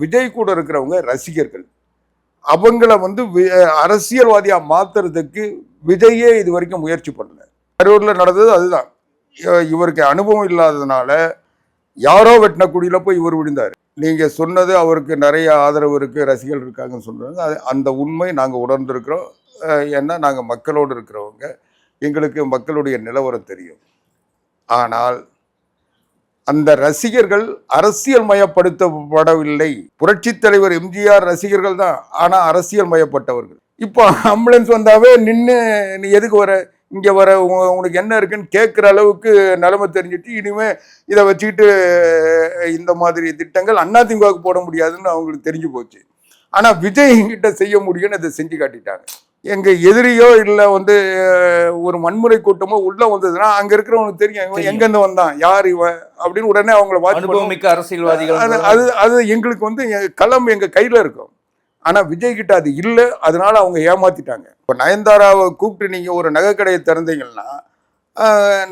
விஜய் கூட இருக்கிறவங்க ரசிகர்கள். அவங்கள வந்து அரசியல்வாதியா மாத்துறதுக்கு விஜயே இது வரைக்கும் முயற்சி பண்ணல. கரூர்ல நடந்தது அதுதான். இவருக்கு அனுபவம் இல்லாததுனால யாரோ வெட்டின குடியில போய் இவர் விழுந்தார். நீங்க சொன்னது அவருக்கு நிறைய ஆதரவு இருக்கு, ரசிகர்கள் இருக்காங்கன்னு சொல்றாங்க. அந்த உண்மை நாங்க உணர்ந்திருக்கிறோம். ஏன்னா நாங்க மக்களோடு இருக்கிறவங்க, எங்களுக்கு மக்களுடைய நிலவரம் தெரியும். ஆனால் அந்த ரசிகர்கள் அரசியல் மயப்படுத்தப்படவில்லை. புரட்சி தலைவர் எம்ஜிஆர் ரசிகர்கள் தான், ஆனா அரசியல் மயப்பட்டவர்கள். இப்போ ஆம்புலன்ஸ் வந்தாவே நின்று நீ எதுக்கு வர, இங்க வர, உனக்கு என்ன இருக்குன்னு கேட்குற அளவுக்கு நிலைமை தெரிஞ்சுட்டு இனிமே இதை வச்சுக்கிட்டு இந்த மாதிரி திட்டங்கள் அதிமுகவுக்கு போட முடியாதுன்னு அவங்களுக்கு தெரிஞ்சு போச்சு. ஆனா விஜய் கிட்ட செய்ய முடியும்னு அதை செஞ்சு காட்டிட்டாங்க. எங்க எதிரியோ இல்லை வந்து ஒரு வன்முறை கூட்டமோ உள்ள வந்ததுன்னா அங்க இருக்கிறவனுக்கு தெரியும் எங்க இருந்து வந்தான், யார் இவன் அப்படின்னு உடனே அவங்களை வாட்சி அரசியல்வாதிகள். அது எங்களுக்கு வந்து களம் எங்க கையில இருக்கும். ஆனா விஜய் கிட்ட அது இல்லை, அதனால அவங்க ஏமாத்திட்டாங்க. இப்ப நயன்தாராவை கூப்பிட்டு நீங்க ஒரு நகை கடையை திறந்தீங்கன்னா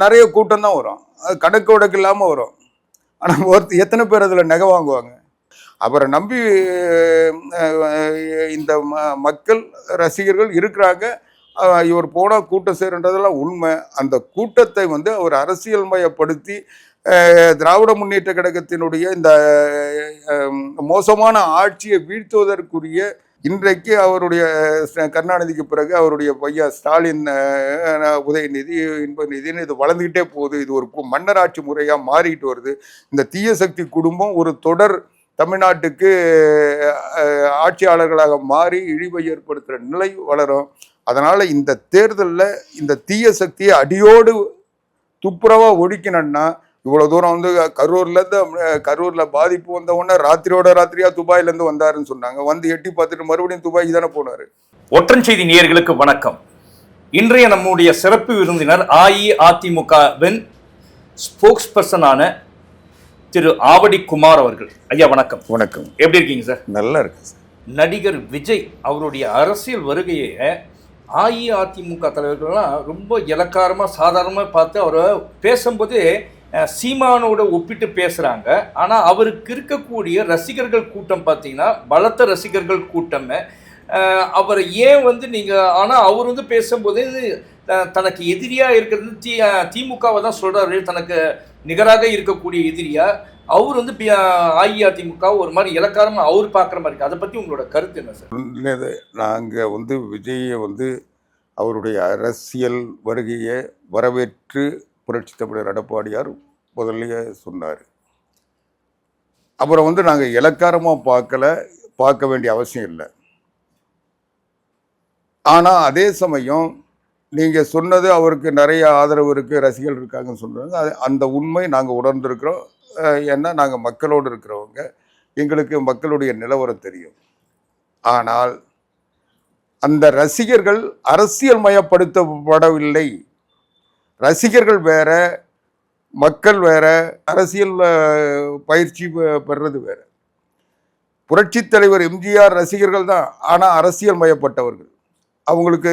நிறைய கூட்டம் தான் வரும், அது கணக்கு வழக்கு இல்லாம வரும். ஆனா எத்தனை பேர் அதுல நகை வாங்குவாங்க? அவரை நம்பி இந்த மக்கள் ரசிகர்கள் இருக்கிறாங்க. இவர் போனால் கூட்டம் சேருன்றதெல்லாம் உண்மை. அந்த கூட்டத்தை வந்து அவர் அரசியல் மயப்படுத்தி திராவிட முன்னேற்ற கழகத்தினுடைய இந்த மோசமான ஆட்சியை வீழ்த்துவதற்குரிய இன்றைக்கு அவருடைய கருணாநிதிக்கு பிறகு அவருடைய பையன் ஸ்டாலின், உதயநிதி, இன்பநிதினு இது வளர்ந்துக்கிட்டே போகுது. இது ஒரு மன்னராட்சி முறையாக மாறிட்டு வருது. இந்த தீய சக்தி குடும்பம் ஒரு தொடர் தமிழ்நாட்டுக்கு ஆட்சியாளர்களாக மாறி இழிவை ஏற்படுத்துகிற நிலை வளரும். அதனால இந்த தேர்தலில் இந்த தீய சக்தியை அடியோடு துப்புரவா ஒழிக்கணும்னா இவ்வளவு தூரம் வந்து கரூர்ல பாதிப்பு வந்த உடனே ராத்திரியா துபாயில இருந்து வந்தாருன்னு சொன்னாங்க. வந்து எட்டி பார்த்துட்டு மறுபடியும் துபாய் தானே போனாரு. ஒற்றன் செய்தி நேயர்களுக்கு வணக்கம். இன்றைய நம்முடைய சிறப்பு விருந்தினர் அஇஅதிமுகவின் ஸ்போக்ஸ் பர்சனான திரு ஆவடி குமார் அவர்கள். ஐயா வணக்கம். வணக்கம். எப்படி இருக்கீங்க சார்? நல்லா இருக்கு சார். நடிகர் விஜய் அவருடைய அரசியல் வருகையை அஇஅதிமுக தலைவர்கள்லாம் ரொம்ப இலக்காரமாக சாதாரணமாக பார்த்து அவரை பேசும்போது சீமானோட ஒப்பிட்டு பேசுகிறாங்க. ஆனால் அவருக்கு இருக்கக்கூடிய ரசிகர்கள் கூட்டம் பார்த்தீங்கன்னா பலத்த ரசிகர்கள் கூட்டம். அவரை ஏன் வந்து நீங்கள், ஆனால் அவர் வந்து பேசும்போது தனக்கு எதிரியாக இருக்கிறது திமுகவை தான் சொல்கிறாரு, தனக்கு நிகராக இருக்கக்கூடிய எதிரியா அவர் வந்து அஇஅதிமுக ஒரு மாதிரி இலக்காரமாக அவர் பார்க்குற மாதிரி இருக்கு. அதை பற்றி உங்களோட கருத்து என்ன சார்? நாங்கள் வந்து விஜயை வந்து அவருடைய அரசியல் வருகையை வரவேற்று புரட்சி தமிழர் எடப்பாடியார் முதல்லையே சொன்னார். அப்புறம் வந்து நாங்கள் இலக்காரமாக பார்க்க வேண்டிய அவசியம் இல்லை. ஆனால் அதே சமயம் நீங்கள் சொன்னது அவருக்கு நிறைய ஆதரவு இருக்குது, ரசிகர்கள் இருக்காங்கன்னு சொல்கிறாங்க. அந்த உண்மை நாங்கள் உணர்ந்திருக்கிறோம். ஏன்னா நாங்கள் மக்களோடு இருக்கிறவங்க, எங்களுக்கு மக்களுடைய நிலவரம் தெரியும். ஆனால் அந்த ரசிகர்கள் அரசியல் மயப்படுத்தப்படவில்லை. ரசிகர்கள் வேற, மக்கள் வேற, அரசியல் பயிற்சி பெறுறது வேற. புரட்சி தலைவர் எம்ஜிஆர் ரசிகர்கள் தான், ஆனால் அரசியல் மயப்பட்டவர்கள். அவங்களுக்கு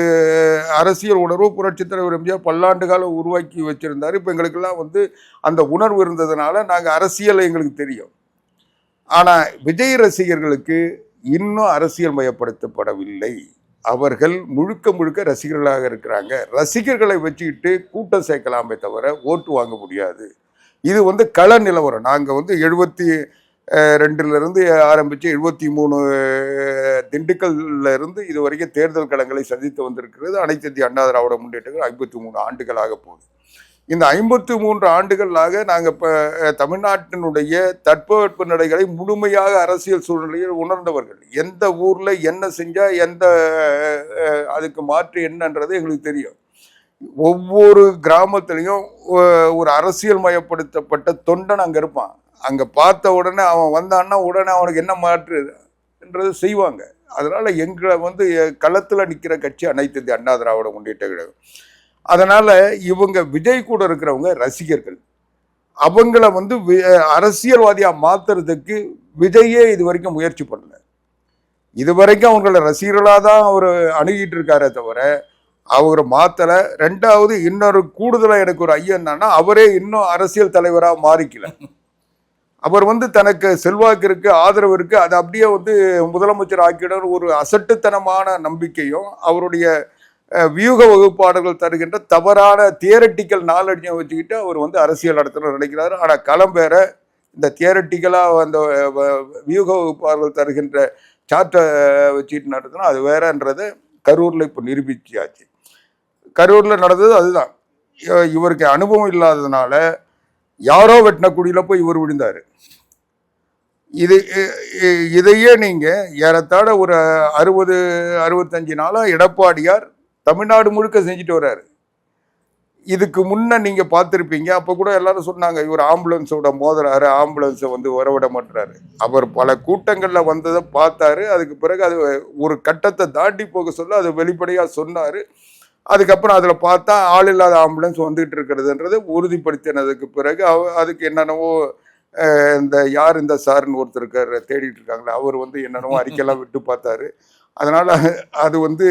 அரசியல் உணர்வு புரட்சி தலைவர் எம்ஜிஆர் பல்லாண்டு காலம் உருவாக்கி வச்சிருந்தார். இப்போ எங்களுக்கெல்லாம் வந்து அந்த உணர்வு இருந்ததுனால நாங்கள் அரசியல் எங்களுக்கு தெரியும். ஆனால் விஜய் ரசிகர்களுக்கு இன்னும் அரசியல் மயப்படுத்தப்படவில்லை. அவர்கள் முழுக்க ரசிகர்களாக இருக்கிறாங்க. ரசிகர்களை வச்சுக்கிட்டு கூட்டம் சேர்க்கலாமே தவிர ஓட்டு வாங்க முடியாது. இது வந்து கள நிலவரம். நாங்கள் வந்து 72 ஆரம்பித்து 73 திண்டுக்கல்ல இருந்து இது வரைக்கும் தேர்தல் களங்களை சந்தித்து வந்திருக்கிறது அனைத்து இந்திய அண்ணா திராவிட முன்னேற்றங்கள் 53 ஆண்டுகளாக போகுது. இந்த 53 ஆண்டுகளாக நாங்கள் இப்போ தமிழ்நாட்டினுடைய தட்பவெட்ப நிலைகளை முழுமையாக அரசியல் சூழ்நிலையில் உணர்ந்தவர்கள். எந்த ஊரில் என்ன செஞ்சால் எந்த அதுக்கு மாற்று என்னன்றது எங்களுக்கு தெரியும். ஒவ்வொரு கிராமத்துலேயும் ஒரு அரசியல் மயப்படுத்தப்பட்ட தொண்டன் அங்கே இருப்பான். அங்கே பார்த்த உடனே அவன் வந்தான்னா உடனே அவனுக்கு என்ன மாற்றுன்றது செய்வாங்க. அதனால் எங்களை வந்து களத்தில் நிற்கிற கட்சி அனைத்து இந்திய அண்ணா திராவிட முன்னேற்ற கழகம். அதனால் இவங்க விஜய் கூட இருக்கிறவங்க ரசிகர்கள். அவங்கள வந்து அரசியல்வாதியாக மாற்றுறதுக்கு விஜயே இது வரைக்கும் முயற்சி பண்ணல. இது வரைக்கும் அவங்கள ரசிகர்களாக தான் அவர் அணுகிட்டு இருக்காரே தவிர அவரை மாற்றலை. ரெண்டாவது இன்னொரு கூடுதலாக எனக்கு ஒரு ஐயம் என்னன்னா, அவரே இன்னும் அரசியல் தலைவராக மாறிக்கல. அவர் வந்து தனக்கு செல்வாக்கு இருக்கு, ஆதரவு இருக்கு, அதை அப்படியே வந்து முதலமைச்சர் ஆக்கிட ஒரு அசட்டுத்தனமான நம்பிக்கையும் அவருடைய வியூக வகுப்பாளர்கள் தருகின்ற தவறான தியரட்டிக்கல் நாலெட்ஜை வச்சுக்கிட்டு அவர் வந்து அரசியல் நடத்தணும்னு நினைக்கிறாரு. ஆனால் களம் வேற. இந்த தியரட்டிக்கலாக அந்த வியூக வகுப்பாளர்கள் தருகின்ற சார்ட்டை வச்சுட்டு நடத்தணும், அது வேறன்றதை கரூரில் இப்போ நிரூபிச்சாச்சு. கரூரில் நடந்தது அதுதான். இவருக்கு அனுபவம் இல்லாததுனால யாரோ வெட்டின குடியில் போய் இவர் விழுந்தார். இதையே நீங்கள் ஏறத்தாழ ஒரு 60-65 நாளாக எடப்பாடியார் தமிழ்நாடு முழுக்க செஞ்சுட்டு வர்றாரு. இதுக்கு முன்ன நீங்கள் பார்த்துருப்பீங்க, அப்போ கூட எல்லாரும் சொன்னாங்க இவர் ஆம்புலன்ஸோட மோதுறாரு, ஆம்புலன்ஸை வந்து வரவிட மாட்டுறாரு. அவர் பல கூட்டங்களில் வந்ததை பார்த்தாரு. அதுக்கு பிறகு அது ஒரு கட்டத்தை தாண்டி போக சொல்ல அது வெளிப்படையாக சொன்னார். அதுக்கப்புறம் அதில் பார்த்தா ஆள் இல்லாத ஆம்புலன்ஸ் வந்துகிட்டு இருக்கிறதுன்றதை உறுதிப்படுத்தினதுக்கு பிறகு அதுக்கு என்னென்னவோ இந்த சார்னு ஒருத்தர் இருக்கார் தேடிட்டு இருக்காங்களே, அவர் வந்து என்னென்னவோ அறிக்கையெல்லாம் விட்டு பார்த்தாரு. அதனால் அது வந்து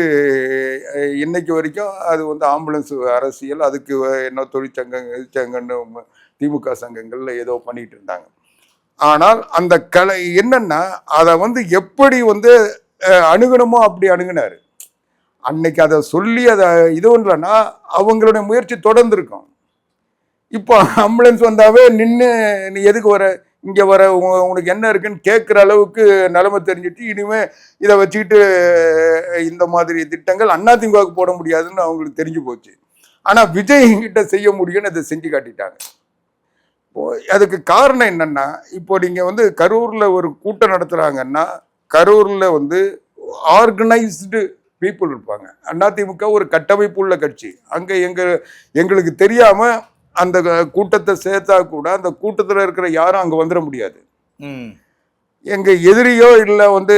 இன்னைக்கு வரைக்கும் அது வந்து ஆம்புலன்ஸ் அரசியல், அதுக்கு என்ன தொழிற்சங்கன்னு திமுக சங்கங்கள்ல ஏதோ பண்ணிட்டு இருந்தாங்க. ஆனால் அந்த கலை என்னன்னா அதை வந்து எப்படி வந்து அணுகணுமோ அப்படி அணுகினாரு. அன்னைக்கு அதை சொல்லி அதை இது இல்லைன்னா அவங்களுடைய முயற்சி தொடர்ந்து இருக்கும். இப்போ ஆம்புலன்ஸ் வந்தாவே நின்று நீ எதுக்கு வர, இங்கே வர, உங்களுக்கு என்ன இருக்குன்னு கேட்குற அளவுக்கு நிலைமை தெரிஞ்சுட்டு இனிமேல் இதை வச்சுக்கிட்டு இந்த மாதிரி திட்டங்கள் அதிமுகவுக்கு போட முடியாதுன்னு அவங்களுக்கு தெரிஞ்சு போச்சு. ஆனால் விஜய் கிட்ட செய்ய முடியும்னு அதை செஞ்சு காட்டிட்டாங்க. இப்போ அதுக்கு காரணம் என்னன்னா, இப்போ நீங்கள் வந்து கரூரில் ஒரு கூட்டம் நடத்துகிறாங்கன்னா கரூரில் வந்து ஆர்கனைஸ்டு பீப்புள் இருப்பாங்க. அதிமுக ஒரு கட்டமைப்பு உள்ள கட்சி. அங்கே எங்களுக்கு தெரியாமல் அந்த கூட்டத்தை சேர்த்தா கூட அந்த கூட்டத்தில் இருக்கிற யாரும் அங்கே வந்துட முடியாது. எங்க எதிரியோ இல்லை வந்து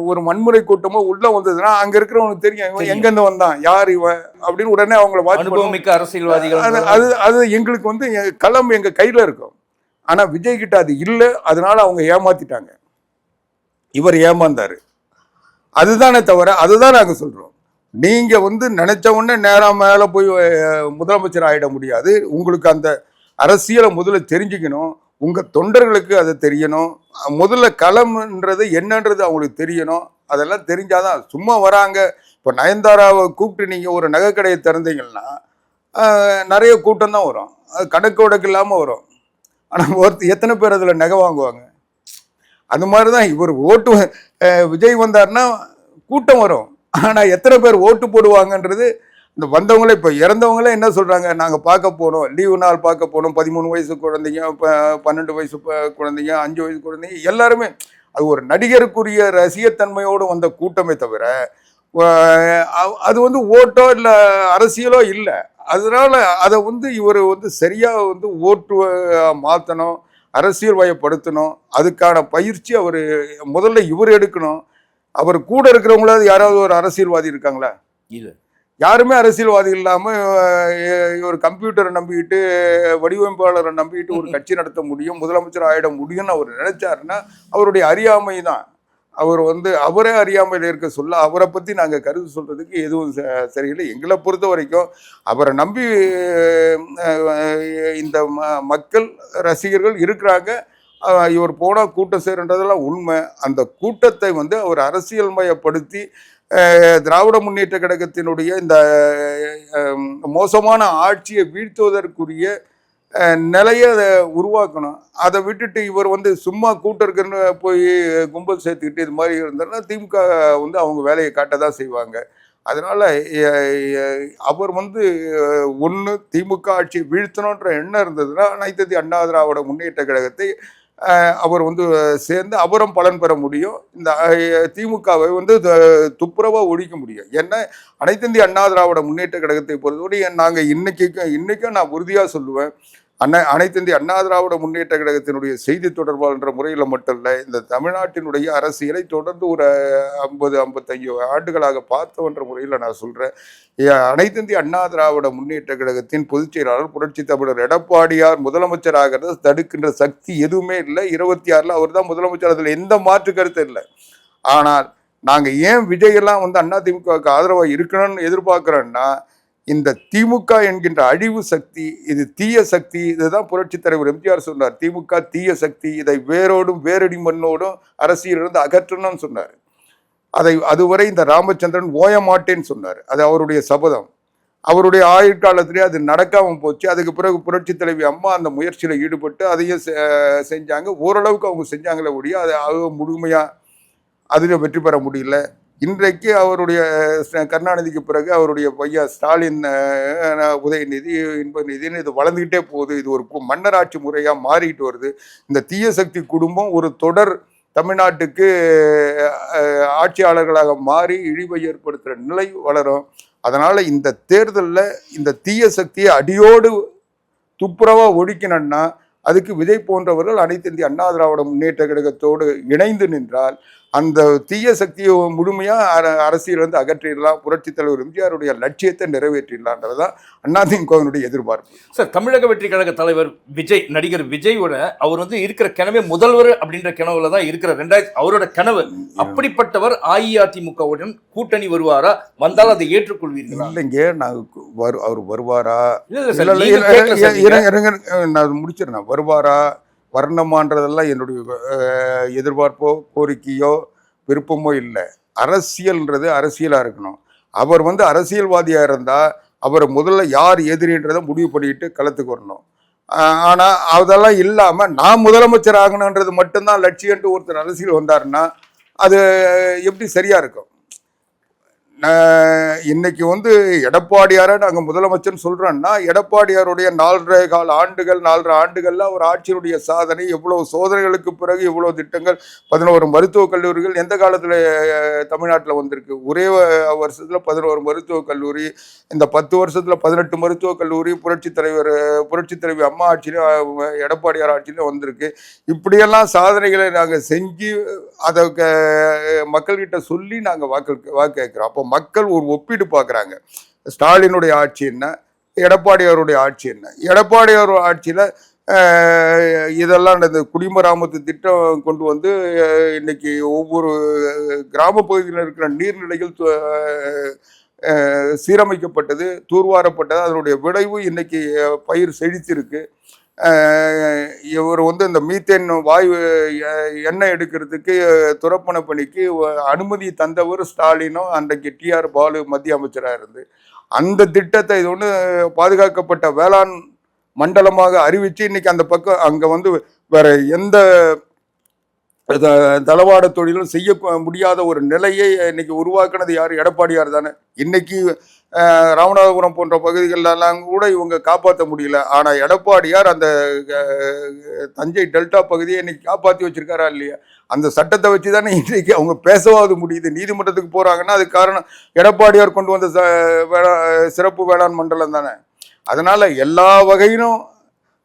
ஒரு வன்முறை கூட்டமோ உள்ள வந்ததுன்னா அங்க இருக்கிறவனுக்கு தெரியும் எங்கேருந்து வந்தான், யார் இவன் அப்படின்னு உடனே அவங்கள அனுபவமிக்க அரசியல்வாதிகள். அது எங்களுக்கு வந்து களம் எங்க கையில இருக்கும். ஆனா விஜய் கிட்ட அது இல்லை. அதனால அவங்க ஏமாத்திட்டாங்க, இவர் ஏமாந்தாரு. அதுதானே தவிர அதுதான் நாங்கள் சொல்றோம். நீங்க வந்து நினைச்ச உடனே நேரம் மேல போய் முதலமைச்சர் ஆயிட முடியாது. உங்களுக்கு அந்த அரசியலை முதல்ல தெரிஞ்சுக்கணும், உங்க தொண்டர்களுக்கு அதை தெரியணும். முதல்ல களம்ன்றது என்னன்றது அவங்களுக்கு தெரியணும். அதெல்லாம் தெரிஞ்சாதான் சும்மா வராங்க. இப்போ நயன்தாராவை கூப்பிட்டு நீங்க ஒரு நகைக்கடையை திறந்தீங்கன்னா நிறைய கூட்டம் தான் வரும், அது கணக்கு வழக்கு இல்லாமல் வரும். ஆனால் எத்தனை பேர் அதில் நகை வாங்குவாங்க? அந்த மாதிரி தான் இவர் ஓட்டு விஜய் வந்தார்னா கூட்டம் வரும், ஆனால் எத்தனை பேர் ஓட்டு போடுவாங்கன்றது இந்த வந்தவங்களே. இப்போ இறந்தவங்களே என்ன சொல்கிறாங்க, நாங்கள் பார்க்க போனோம், லீவு நாள் பார்க்க போனோம், 13 வயசு குழந்தைங்க, 12 வயசு குழந்தைங்க, 5 வயசு குழந்தைங்க, எல்லாருமே அது ஒரு நடிகருக்குரிய ரசிகத்தன்மையோடு வந்த கூட்டமே தவிர அது வந்து ஓட்டோ இல்லை அரசியலோ இல்லை. அதனால அதை வந்து இவர் வந்து சரியாக வந்து ஓட்டு மாற்றணும், அரசியல் வயப்படுத்தணும். அதுக்கான பயிற்சி அவர் முதல்ல இவர் எடுக்கணும். அவர் கூட இருக்கிறவங்களாவது யாராவது ஒரு அரசியல்வாதி இருக்காங்களா? இல்லை, யாருமே அரசியல்வாதி இல்லாமல் ஒரு கம்ப்யூட்டரை நம்பிக்கிட்டு வடிவமைப்பாளரை நம்பிக்கிட்டு ஒரு கட்சி நடத்த முடியும், முதலமைச்சர் ஆகிட முடியும்னு அவர் நினைச்சாருன்னா அவருடைய அறியாமை தான். அவர் வந்து அவரே அறியாமையில் இருக்க சொல்ல அவரை பற்றி நாங்கள் கருத்து சொல்கிறதுக்கு எதுவும் சரியில்லை. எங்களை பொறுத்த வரைக்கும் அவரை நம்பி இந்த மக்கள் ரசிகர்கள் இருக்கிறாங்க. இவர் போனால் கூட்டம் சேருன்றதெல்லாம் உண்மை. அந்த கூட்டத்தை வந்து அவர் அரசியல்மயப்படுத்தி திராவிட முன்னேற்ற கழகத்தினுடைய இந்த மோசமான ஆட்சியை வீழ்த்துவதற்குரிய நிலையை அதை உருவாக்கணும். அதை விட்டுட்டு இவர் வந்து சும்மா கூட்டம் இருக்குன்னு போய் கும்பல் சேர்த்துக்கிட்டு இது மாதிரி இருந்தாருன்னா திமுக வந்து அவங்க வேலையை காட்ட தான் செய்வாங்க. அதனால் அவர் வந்து ஒன்று திமுக ஆட்சியை வீழ்த்தணுன்ற எண்ணம் இருந்ததுன்னா அனைத்து இந்திய அண்ணா திராவிட முன்னேற்ற கழகத்தை அவர் வந்து சேர்ந்து அவரும் பலன் பெற முடியும். இந்த திமுகவை வந்து துப்புரவாக ஒழிக்க முடியும். ஏன்னா அனைத்து இந்திய அண்ணா திராவிட முன்னேற்ற கழகத்தை பொறுத்தவரை நாங்கள் இன்னைக்கும் நான் உறுதியாக சொல்லுவேன், அனைத்து இந்திய அண்ணா திராவிட முன்னேற்ற கழகத்தினுடைய செய்தி தொடர்பாளர் முறையில் மட்டும் இல்லை, இந்த தமிழ்நாட்டினுடைய அரசியலை தொடர்ந்து ஒரு 50-55 ஆண்டுகளாக பார்த்தவன்ற முறையில் நான் சொல்கிறேன். அனைத்து இந்திய அண்ணா திராவிட முன்னேற்ற கழகத்தின் பொதுச் செயலாளர் புரட்சி தமிழர் எடப்பாடியார் முதலமைச்சர் ஆகிறத தடுக்கின்ற சக்தி எதுவுமே இல்லை. 26 அவர் தான் முதலமைச்சர், அதில் எந்த மாற்று கருத்து இல்லை. ஆனால் நாங்கள் ஏன் விஜயெல்லாம் வந்து அதிமுகவுக்கு ஆதரவாக இருக்கணும்னு எதிர்பார்க்குறோன்னா, இந்த திமுக என்கின்ற அழிவு சக்தி, இது தீய சக்தி. இதுதான் புரட்சி தலைவர் எம்ஜிஆர் சொன்னார். திமுக தீய சக்தி, இதை வேரோடும் வேரடி மண்ணோடும் அரசியலிருந்து அகற்றணும்னு சொன்னார். அதுவரை இந்த ராமச்சந்திரன் ஓய மாட்டேன்னு சொன்னார். அது அவருடைய சபதம். அவருடைய ஆயுட்காலத்திலே அது நடக்காமல் போச்சு. அதுக்கு பிறகு புரட்சி தலைவி அம்மா அந்த முயற்சியில் ஈடுபட்டு அதையும் செஞ்சாங்க. ஓரளவுக்கு அவங்க செஞ்சாங்களே ஒழிய அது முழுமையாக அதில் வெற்றி பெற முடியல. இன்றைக்கு அவருடைய கருணாநிதிக்கு பிறகு அவருடைய பையன் ஸ்டாலின், உதயநிதி, இன்பநிதினு இது வளர்ந்துக்கிட்டே போகுது. இது ஒரு மன்னராட்சி முறையாக மாறிட்டு வருது. இந்த தீய சக்தி குடும்பம் ஒரு தொடர் தமிழ்நாட்டுக்கு ஆட்சியாளர்களாக மாறி இழிவை ஏற்படுத்துகிற நிலை வளரும். அதனால இந்த தேர்தலில் இந்த தீய சக்தியை அடியோடு துப்புரவா ஒழிக்கணும்னா அதுக்கு விஜய் போன்றவர்கள் அனைத்து இந்திய அண்ணா திராவிட முன்னேற்ற கழகத்தோடு இணைந்து நின்றால் அந்த தீய சக்தியை முழுமையா அரசியலிருந்து அகற்றிடலாம். புரட்சி தலைவர் எம்ஜிஆருடைய லட்சியத்தை நிறைவேற்றிடலான்றதுதான் அதிமுகவினுடைய எதிர்பார்ப்பு. சார், தமிழக வெற்றி கழக தலைவர் விஜய், நடிகர் விஜயோட அவர் இருக்கிற கனவே முதல்வர் அப்படின்ற கனவுல தான் இருக்கிற அவரோட கனவு. அப்படிப்பட்டவர் அஇஅதிமுகவுடன் கூட்டணி வருவாரா? வந்தால் அதை ஏற்றுக்கொள்வீர்களா? இல்லைங்க, அவர் வருவாரா? நான் முடிச்சிடறேன். வருவாரா வரணுமான்றதெல்லாம் என்னுடைய எதிர்பார்ப்போ கோரிக்கையோ விருப்பமோ இல்லை. அரசியல்ன்றது அரசியலாக இருக்கணும். அவர் அரசியல்வாதியாக இருந்தால் அவர் முதல்ல யார் எதிரின்றதை முடிவு பண்ணிட்டு களத்துக்கு வரணும். ஆனால் அதெல்லாம் இல்லாமல் நான் முதலமைச்சர் ஆகணுன்றது மட்டும்தான் லட்சியன்ட்டு ஒருத்தர் அரசியல் வந்தாருன்னா அது எப்படி சரியாக இருக்கும்? இன்னைக்கு எடப்பாடியாரை நாங்கள் முதலமைச்சர்னு சொல்கிறோன்னா எடப்பாடியாருடைய 4.25 ஆண்டுகள்ல அவர் ஆட்சியினுடைய சாதனை, எவ்வளவு சோதனைகளுக்கு பிறகு எவ்வளோ திட்டங்கள், 11 மருத்துவக் கல்லூரிகள் எந்த காலத்தில் தமிழ்நாட்டில் வந்திருக்கு? ஒரே வருஷத்தில் 11 மருத்துவக் கல்லூரி, இந்த 10 வருஷத்தில் 18 மருத்துவக் கல்லூரி புரட்சி தலைவி அம்மா ஆட்சியிலும் எடப்பாடியார் ஆட்சியிலும் வந்திருக்கு. இப்படியெல்லாம் சாதனைகளை நாங்கள் செஞ்சு அதை மக்கள்கிட்ட சொல்லி நாங்கள் வாக்கு கேட்குறோம். அப்போ மக்கள் ஒரு ஒப்பீடு பார்க்குறாங்க. ஸ்டாலினுடைய ஆட்சி என்ன, எடப்பாடியாருடைய ஆட்சி என்ன? எடப்பாடியார் ஆட்சியில் இதெல்லாம் இந்த குடிமராமத்து திட்டம் கொண்டு இன்னைக்கு ஒவ்வொரு கிராம பகுதியில் இருக்கிற நீர்நிலைகள் சீரமைக்கப்பட்டது, தூர்வாரப்பட்டது. அதனுடைய விளைவு இன்னைக்கு பயிர் செழித்திருக்கு. இவர் இந்த மீத்தேன் வாயு எண்ணெய் எடுக்கிறதுக்கு துறப்பண பணிக்கு அனுமதி தந்தவர் ஸ்டாலினும் அன்றைக்கு டிஆர் பாலு மத்திய அமைச்சராக இருந்து அந்த திட்டத்தை இது பாதுகாக்கப்பட்ட வேளாண் மண்டலமாக அறிவித்து இன்னைக்கு அந்த பக்கம் அங்கே வேற எந்த தளவாட தொழிலும் செய்ய முடியாத ஒரு நிலையை இன்னைக்கு உருவாக்குனது யார்? எடப்பாடியார் தானே. இன்னைக்கு ராமநாதபுரம் போன்ற பகுதிகளெல்லாம் கூட இவங்க காப்பாற்ற முடியல. ஆனால் எடப்பாடியார் அந்த தஞ்சை டெல்டா பகுதியை இன்னைக்கு காப்பாற்றி வச்சிருக்காரா இல்லையா? அந்த சட்டத்தை வச்சு தானே இன்றைக்கு அவங்க பேசவாது முடியுது. நீதிமன்றத்துக்கு போகிறாங்கன்னா அதுக்கு காரணம் எடப்பாடியார் கொண்டு வந்த சிறப்பு வேளாண் மண்டலம் தானே. அதனால எல்லா வகையிலும்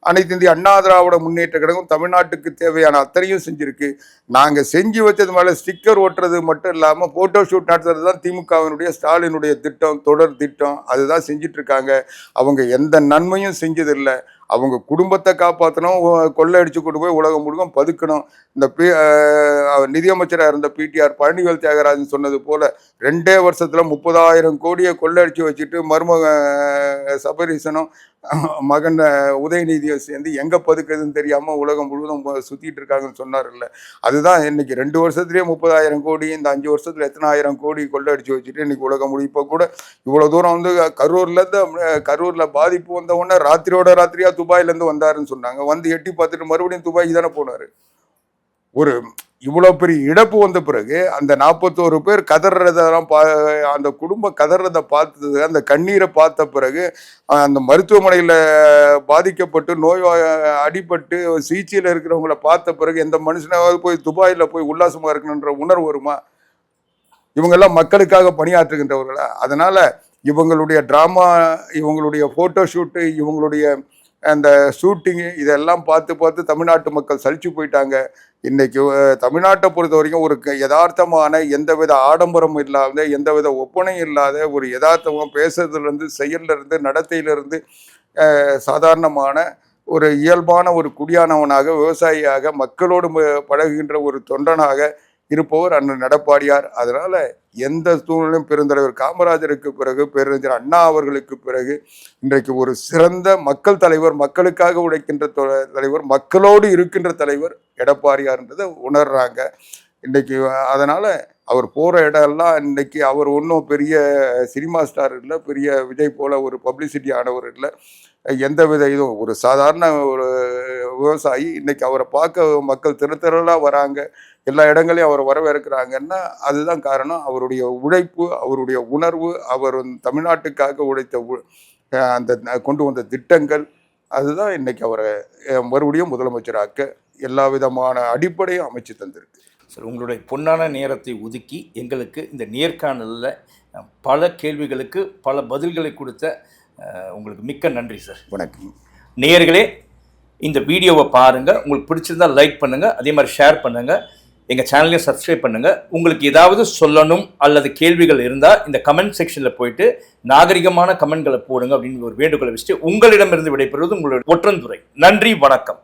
அனைத்து இந்திய அண்ணா திராவிட முன்னேற்ற கழகம் தமிழ்நாட்டுக்கு தேவையான அத்தனையும் செஞ்சிருக்கு. நாங்கள் செஞ்சு வச்சது மேலே ஸ்டிக்கர் ஓட்டுறது மட்டும் இல்லாமல் ஃபோட்டோ ஷூட் நடத்துறது தான் திமுகவினுடைய ஸ்டாலினுடைய திட்டம், தொடர் திட்டம். அதுதான் செஞ்சிட்டு இருக்காங்க. அவங்க எந்த நன்மையும் செஞ்சதில்லை. அவங்க குடும்பத்தை காப்பாற்றணும், கொள்ளையடிச்சு கொண்டு போய் உலகம் முழுவதும் பதுக்கணும். இந்த நிதியமைச்சராக இருந்த பிடிஆர் பழனிவேல் தியாகராஜன் சொன்னது போல 2 வருஷத்துல 30,000 கோடியை கொள்ளையடிச்சு வச்சுட்டு மருமக சபரீசனும் மகன் உதயநிதியை சேர்ந்து எங்க பதுக்குதுன்னு தெரியாம உலகம் முழுவதும் சுத்திட்டு இருக்காங்கன்னு சொன்னார்ல. அதுதான் இன்னைக்கு 2 வருஷத்துலயே 30,000 கோடி, இந்த 5 வருஷத்துல எத்தனை 1000 கோடி கொள்ளையடிச்சு வச்சுட்டு இன்னைக்கு உலகம் முழு. இப்போ கூட இவ்வளவு தூரம் கரூர்ல பாதிப்பு வந்த உடனே ராத்திரியா துபாயிலேருந்து வந்தாருன்னு சொன்னாங்க. எட்டி பார்த்துட்டு மறுபடியும் துபாய்க்கு தானே போனாரு. ஒரு இவ்வளோ பெரிய இழப்பு வந்த பிறகு அந்த 41 பேர் கதறதெல்லாம் அந்த குடும்பம் கதறதை பார்த்தது, அந்த கண்ணீரை பார்த்த பிறகு அந்த மருத்துவமனையில் பாதிக்கப்பட்டு நோய் அடிபட்டு சிகிச்சையில் இருக்கிறவங்கள பார்த்த பிறகு எந்த மனுஷனாவது போய் துபாயில் போய் உல்லாசமாக இருக்கணுன்ற உணர்வு வருமா? இவங்கெல்லாம் மக்களுக்காக பணியாற்றுகின்றவர்களா? அதனால இவங்களுடைய டிராமா, இவங்களுடைய போட்டோ ஷூட்டு, இவங்களுடைய அந்த ஷூட்டிங்கு இதெல்லாம் பார்த்து தமிழ்நாட்டு மக்கள் சலிச்சு போயிட்டாங்க. இன்னைக்கு தமிழ்நாட்டை பொறுத்த வரைக்கும் ஒரு யதார்த்தமான, எந்தவித ஆடம்பரம் இல்லாத, எந்தவித ஒப்பனையும் இல்லாத ஒரு யதார்த்தமாக பேசுறதுலேருந்து, செயல்லேருந்து, நடத்தையிலிருந்து சாதாரணமான ஒரு இயல்பான ஒரு குடியானவனாக, விவசாயியாக, மக்களோடு பழகுகின்ற ஒரு தொண்டனாக இருப்பவர் அண்ணன் எடப்பாடியார். அதனால எந்த சூழ்நிலையும் பெருந்தலைவர் காமராஜருக்கு பிறகு பேரறிஞர் அண்ணா அவர்களுக்கு பிறகு இன்றைக்கு ஒரு சிறந்த மக்கள் தலைவர், மக்களுக்காக உழைக்கின்ற தலைவர், மக்களோடு இருக்கின்ற தலைவர் எடப்பாடியார்ன்றதை உணர்றாங்க இன்னைக்கு. அதனால அவர் போற இடம் எல்லாம் இன்னைக்கு அவர் ஒன்றும் பெரிய சினிமா ஸ்டார் இல்லை, பெரிய விஜய் போல ஒரு பப்ளிசிட்டி ஆனவர் இல்லை, எந்த வித இதுவும் ஒரு சாதாரண ஒரு விவசாயி. இன்னைக்கு அவரை பார்க்க மக்கள் திரளாக வராங்க, எல்லா இடங்களையும் அவர் வரவேற்கிறாங்கன்னா அதுதான் காரணம். அவருடைய உழைப்பு, அவருடைய உணர்வு, அவர் தமிழ்நாட்டுக்காக உழைத்த அந்த கொண்டு வந்த திட்டங்கள், அதுதான் இன்னைக்கு அவரை மறுபடியும் முதலமைச்சராக்க எல்லா விதமான அடிப்படையும் அமைச்சு தந்திருக்கு. சார், உங்களுடைய பொன்னான நேரத்தை ஒதுக்கி எங்களுக்கு இந்த நேர்காணலில் பல கேள்விகளுக்கு பல பதில்களை கொடுத்த உங்களுக்கு மிக்க நன்றி சார். வணக்கம். நேயர்களே, இந்த வீடியோவை பாருங்கள், உங்களுக்கு பிடிச்சிருந்தால் லைக் பண்ணுங்கள், அதே மாதிரி ஷேர் பண்ணுங்கள், எங்கள் சேனலையும் சப்ஸ்கிரைப் பண்ணுங்கள். உங்களுக்கு ஏதாவது சொல்லணும் அல்லது கேள்விகள் இருந்தால் இந்த கமெண்ட் செக்ஷனில் போயிட்டு நாகரிகமான கமெண்ட்களை போடுங்க அப்படின்னு ஒரு வேண்டுகோளை வச்சுட்டு உங்களிடமிருந்து விடைபெறுவது உங்களுடைய ஒற்றந்துரை. நன்றி, வணக்கம்.